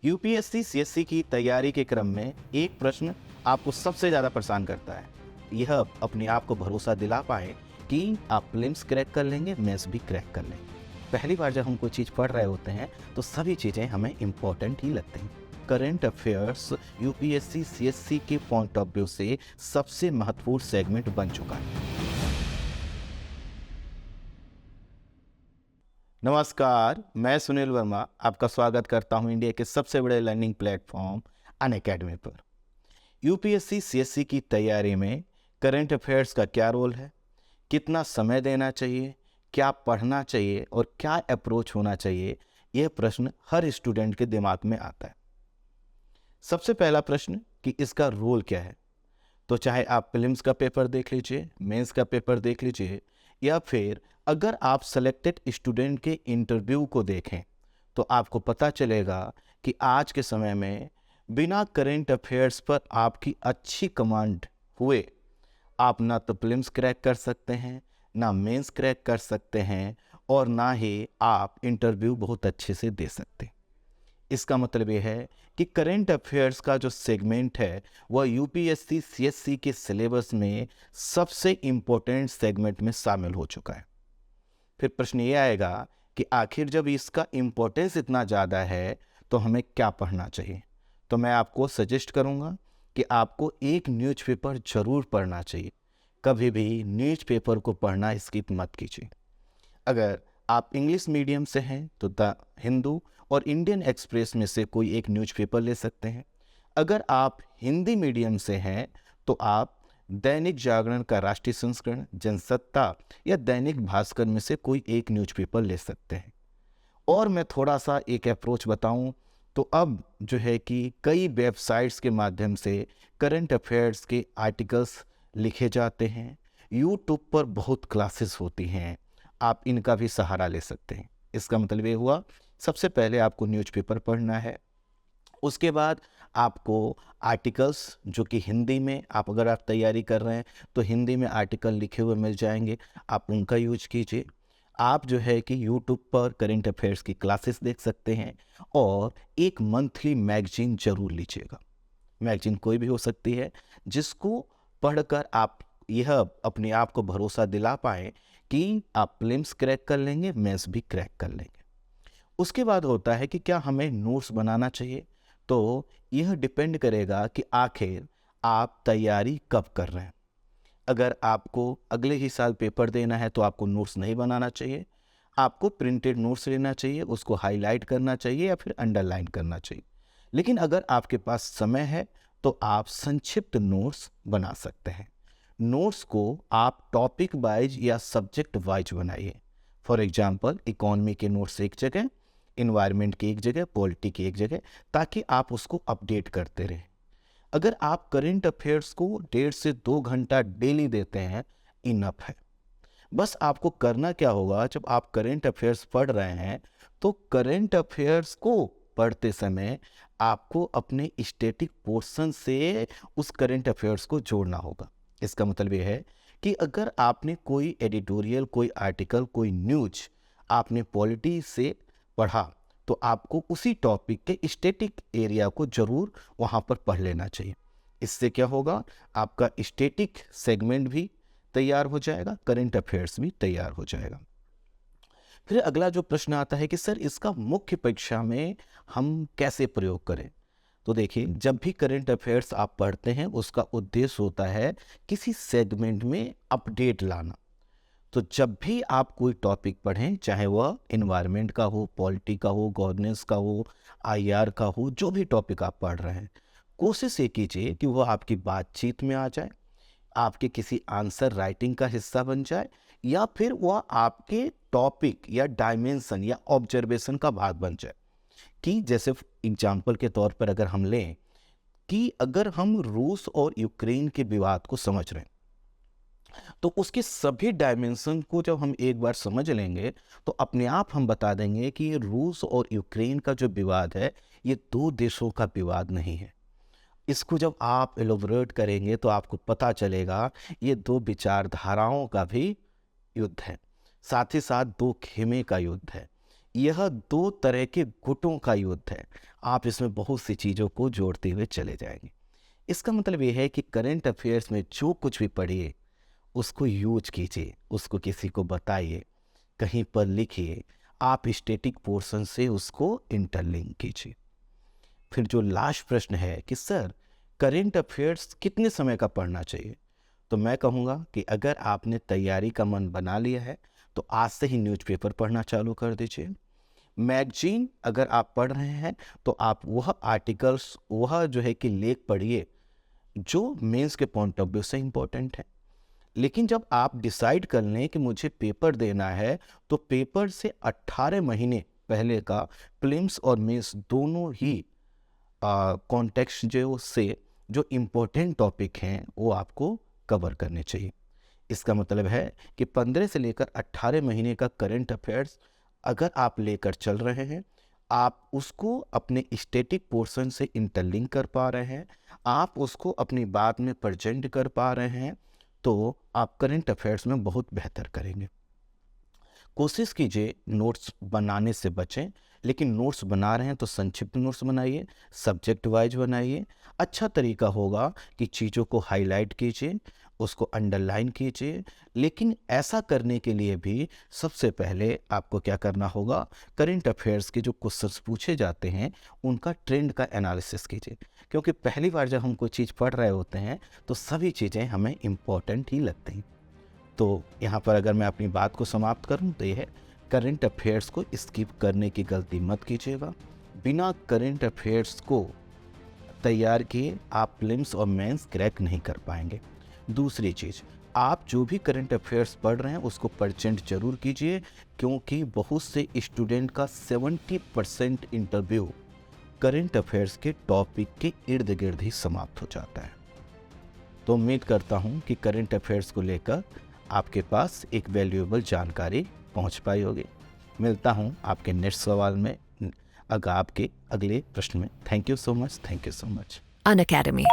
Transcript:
UPSC CSC की तैयारी के क्रम में एक प्रश्न आपको सबसे ज़्यादा परेशान करता है। यह अपने आप को भरोसा दिला पाए कि आप प्रीलिम्स क्रैक कर लेंगे, मेंस भी क्रैक कर लेंगे। पहली बार जब हम कोई चीज़ पढ़ रहे होते हैं तो सभी चीज़ें हमें इम्पोर्टेंट ही लगती हैं। करंट अफेयर्स यूपीएससी सीएससी के पॉइंट ऑफ व्यू से सबसे महत्वपूर्ण सेगमेंट बन चुका है। नमस्कार, मैं सुनील वर्मा आपका स्वागत करता हूं इंडिया के सबसे बड़े लर्निंग प्लेटफॉर्म अनअकैडमी पर। यूपीएससी सीएससी की तैयारी में करंट अफेयर्स का क्या रोल है, कितना समय देना चाहिए, क्या पढ़ना चाहिए और क्या अप्रोच होना चाहिए, यह प्रश्न हर स्टूडेंट के दिमाग में आता है। सबसे पहला प्रश्न कि इसका रोल क्या है। तो चाहे आप प्रीलिम्स का पेपर देख लीजिए, मेंस का पेपर देख लीजिए, या फिर अगर आप सेलेक्टेड स्टूडेंट के इंटरव्यू को देखें तो आपको पता चलेगा कि आज के समय में बिना करंट अफेयर्स पर आपकी अच्छी कमांड हुए आप ना तो प्रीलिम्स क्रैक कर सकते हैं, ना मेंस क्रैक कर सकते हैं और ना ही आप इंटरव्यू बहुत अच्छे से दे सकते हैं। इसका मतलब ये है कि करंट अफेयर्स का जो सेगमेंट है वह यूपीएससी सीएससी के सिलेबस में सबसे इम्पोर्टेंट सेगमेंट में शामिल हो चुका है। फिर प्रश्न ये आएगा कि आखिर जब इसका इम्पोर्टेंस इतना ज़्यादा है तो हमें क्या पढ़ना चाहिए। तो मैं आपको सजेस्ट करूँगा कि आपको एक न्यूज़पेपर ज़रूर पढ़ना चाहिए। कभी भी न्यूज़पेपर को पढ़ना स्किप मत कीजिए। अगर आप इंग्लिश मीडियम से हैं तो द हिंदू और इंडियन एक्सप्रेस में से कोई एक न्यूज़पेपर ले सकते हैं। अगर आप हिंदी मीडियम से हैं तो आप दैनिक जागरण का राष्ट्रीय संस्करण, जनसत्ता या दैनिक भास्कर में से कोई एक न्यूज़पेपर ले सकते हैं। और मैं थोड़ा सा एक अप्रोच बताऊं तो अब जो है कि कई वेबसाइट्स के माध्यम से करंट अफेयर्स के आर्टिकल्स लिखे जाते हैं। यूट्यूब पर बहुत क्लासेस होती हैं, आप इनका भी सहारा ले सकते हैं। इसका मतलब ये हुआ, सबसे पहले आपको न्यूज़पेपर पढ़ना है, उसके बाद आपको आर्टिकल्स जो कि हिंदी में अगर आप तैयारी कर रहे हैं तो हिंदी में आर्टिकल लिखे हुए मिल जाएंगे, आप उनका यूज कीजिए। आप जो है कि यूट्यूब पर करंट अफेयर्स की क्लासेस देख सकते हैं और एक मंथली मैगजीन जरूर लीजिएगा। मैगजीन कोई भी हो सकती है जिसको पढ़कर आप यह अपने आप को भरोसा दिला पाएँ कि आप प्रीलिम्स क्रैक कर लेंगे, मेंस भी क्रैक कर लेंगे। उसके बाद होता है कि क्या हमें नोट्स बनाना चाहिए। तो यह डिपेंड करेगा कि आखिर आप तैयारी कब कर रहे हैं। अगर आपको अगले ही साल पेपर देना है तो आपको नोट्स नहीं बनाना चाहिए, आपको प्रिंटेड नोट्स लेना चाहिए, उसको हाईलाइट करना चाहिए या फिर अंडरलाइन करना चाहिए। लेकिन अगर आपके पास समय है तो आप संक्षिप्त नोट्स बना सकते हैं। नोट्स को आप टॉपिक वाइज या सब्जेक्ट वाइज बनाइए। फॉर एग्जांपल, इकोनॉमी के नोट्स एक जगह, इन्वायरमेंट की एक जगह, पॉलिटी की एक जगह, ताकि आप उसको अपडेट करते रहें। अगर आप करंट अफेयर्स को 1.5 से 2 घंटा डेली देते हैं, इनफ है। बस आपको करना क्या होगा, जब आप करंट अफेयर्स पढ़ रहे हैं तो करंट अफेयर्स को पढ़ते समय आपको अपने स्टैटिक पोर्शन से उस करंट अफेयर्स को जोड़ना होगा। इसका मतलब ये है कि अगर आपने कोई एडिटोरियल, कोई आर्टिकल, कोई न्यूज आपने पॉलिटी से पढ़ा तो आपको उसी टॉपिक के स्टैटिक एरिया को जरूर वहाँ पर पढ़ लेना चाहिए। इससे क्या होगा, आपका स्टैटिक सेगमेंट भी तैयार हो जाएगा, करंट अफेयर्स भी तैयार हो जाएगा। फिर अगला जो प्रश्न आता है कि सर इसका मुख्य परीक्षा में हम कैसे प्रयोग करें। तो देखिए, जब भी करंट अफेयर्स आप पढ़ते हैं उसका उद्देश्य होता है किसी सेगमेंट में अपडेट लाना। तो जब भी आप कोई टॉपिक पढ़ें, चाहे वह एनवायरनमेंट का हो, पॉलिटी का हो, गवर्नेंस का हो, आईआर का हो, जो भी टॉपिक आप पढ़ रहे हैं, कोशिश ये कीजिए कि वह आपकी बातचीत में आ जाए, आपके किसी आंसर राइटिंग का हिस्सा बन जाए, या फिर वह आपके टॉपिक या डायमेंशन या ऑब्जर्वेशन का भाग बन जाए। कि जैसे एग्जाम्पल के तौर पर अगर हम लें कि अगर हम रूस और यूक्रेन के विवाद को समझ रहे हैं तो उसके सभी डायमेंशन को जब हम एक बार समझ लेंगे तो अपने आप हम बता देंगे कि ये रूस और यूक्रेन का जो विवाद है ये दो देशों का विवाद नहीं है। इसको जब आप एलोबरेट करेंगे तो आपको पता चलेगा ये दो विचारधाराओं का भी युद्ध है, साथ ही साथ दो खेमे का युद्ध है। यह दो तरह के गुटों का युद्ध है। आप इसमें बहुत सी चीज़ों को जोड़ते हुए चले जाएंगे। इसका मतलब ये है कि करंट अफेयर्स में जो कुछ भी पढ़िए उसको यूज कीजिए, उसको किसी को बताइए, कहीं पर लिखिए, आप स्टैटिक पोर्शन से उसको इंटरलिंक कीजिए। फिर जो लास्ट प्रश्न है कि सर करंट अफेयर्स कितने समय का पढ़ना चाहिए, तो मैं कहूँगा कि अगर आपने तैयारी का मन बना लिया है तो आज से ही न्यूज़पेपर पढ़ना चालू कर दीजिए। मैगजीन अगर आप पढ़ रहे हैं तो आप वह आर्टिकल्स, वह जो है कि लेख पढ़िए जो मेंस के पॉइंट ऑफ व्यू से इम्पोर्टेंट है। लेकिन जब आप डिसाइड कर लें कि मुझे पेपर देना है तो पेपर से 18 महीने पहले का प्रीलिम्स और मेंस दोनों ही कॉन्टेक्स्ट जो इम्पोर्टेंट टॉपिक हैं वो आपको कवर करने चाहिए। इसका मतलब है कि 15 से लेकर 18 महीने का करंट अफेयर्स अगर आप लेकर चल रहे हैं, आप उसको अपने स्टैटिक पोर्शन से इंटरलिंक कर पा रहे हैं, आप उसको अपनी बात में प्रेजेंट कर पा रहे हैं, तो आप करंट अफेयर्स में बहुत बेहतर करेंगे। कोशिश कीजिए नोट्स बनाने से बचें, लेकिन नोट्स बना रहे हैं तो संक्षिप्त नोट्स बनाइए, सब्जेक्ट वाइज बनाइए। अच्छा तरीका होगा कि चीज़ों को हाईलाइट कीजिए, उसको अंडरलाइन कीजिए। लेकिन ऐसा करने के लिए भी सबसे पहले आपको क्या करना होगा, करंट अफेयर्स के जो क्वेश्चंस पूछे जाते हैं उनका ट्रेंड का एनालिसिस कीजिए। क्योंकि पहली बार जब हम कोई चीज़ पढ़ रहे होते हैं तो सभी चीज़ें हमें इम्पॉर्टेंट ही लगती हैं। तो यहाँ पर अगर मैं अपनी बात को समाप्त करूँ तो ये है, करंट अफेयर्स को स्किप करने की गलती मत कीजिएगा। बिना करंट अफेयर्स को तैयार किए आप प्रीलिम्स और मेंस क्रैक नहीं कर पाएंगे। दूसरी चीज़, आप जो भी करंट अफेयर्स पढ़ रहे हैं उसको परसेंट जरूर कीजिए, क्योंकि बहुत से स्टूडेंट का 70% इंटरव्यू करंट अफेयर्स के टॉपिक के इर्द गिर्द ही समाप्त हो जाता है। तो उम्मीद करता हूँ कि करंट अफेयर्स को लेकर आपके पास एक वैल्यूएबल जानकारी पहुँच पाई होगी। मिलता हूँ आपके नेक्स्ट सवाल में, आपके अगले प्रश्न में। Thank you so much. Unacademy.